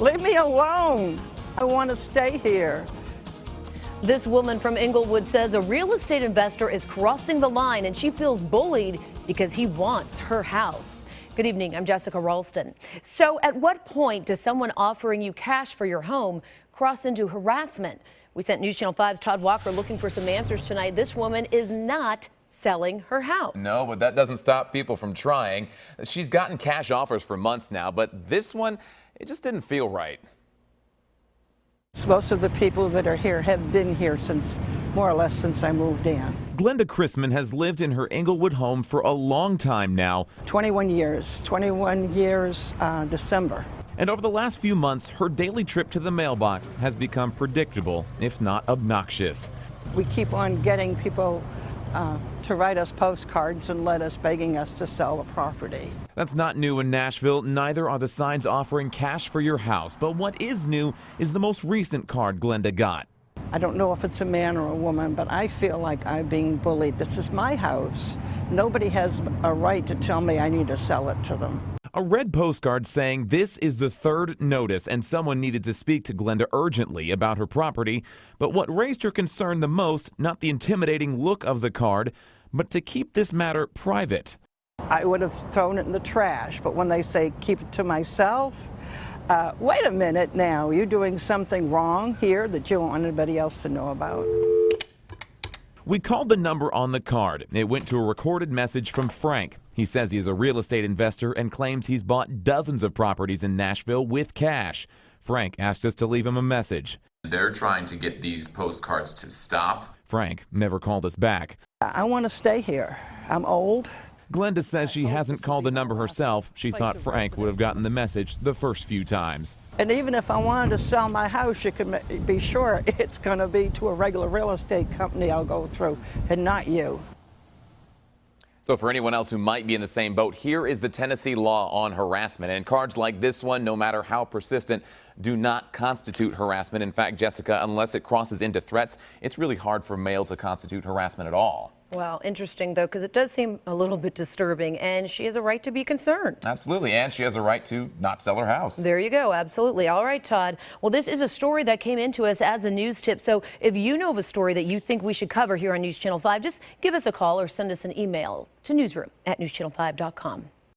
Leave me alone. I want to stay here. This woman from Inglewood says a real estate investor is crossing the line and she feels bullied because he wants her house. Good evening, I'm Jessica Ralston. So at what point does someone offering you cash for your home cross into harassment? We sent News Channel 5's Todd Walker looking for some answers tonight. This woman is not selling her house. No, but that doesn't stop people from trying. She's gotten cash offers for months now, but this one, it just didn't feel right. Most of the people that are here have been here since, more or less, since I moved in. Glenda Chrisman has lived in her Inglewood home for a long time now. 21 years December. And over the last few months, her daily trip to the mailbox has become predictable, if not obnoxious. We keep on getting people to write us postcards and begging us to sell the property. That's not new in Nashville. Neither are the signs offering cash for your house. But what is new is the most recent card Glenda got. I don't know if it's a man or a woman, but I feel like I'm being bullied. This is my house. Nobody has a right to tell me I need to sell it to them. A red postcard saying this is the third notice and someone needed to speak to Glenda urgently about her property. But what raised her concern the most, not the intimidating look of the card, but to keep this matter private. I would have thrown it in the trash, but when they say keep it to myself, wait a minute now, you're doing something wrong here that you don't want anybody else to know about. We called the number on the card. It went to a recorded message from Frank. He says he is a real estate investor and claims he's bought dozens of properties in Nashville with cash. Frank asked us to leave him a message. They're trying to get these postcards to stop. Frank never called us back. I want to stay here. I'm old. Glenda says she hasn't called the number herself. She thought Frank would have gotten the message the first few times. And even if I wanted to sell my house, you can be sure it's going to be to a regular real estate company I'll go through, and not you. So for anyone else who might be in the same boat, here is the Tennessee law on harassment. And cards like this one, no matter how persistent, do not constitute harassment. In fact, Jessica, unless it crosses into threats, it's really hard for mail to constitute harassment at all. Well, interesting, though, because it does seem a little bit disturbing, and she has a right to be concerned. Absolutely, and she has a right to not sell her house. There you go, absolutely. All right, Todd. Well, this is a story that came into us as a news tip, so if you know of a story that you think we should cover here on News Channel 5, just give us a call or send us an email to newsroom@newschannel5.com.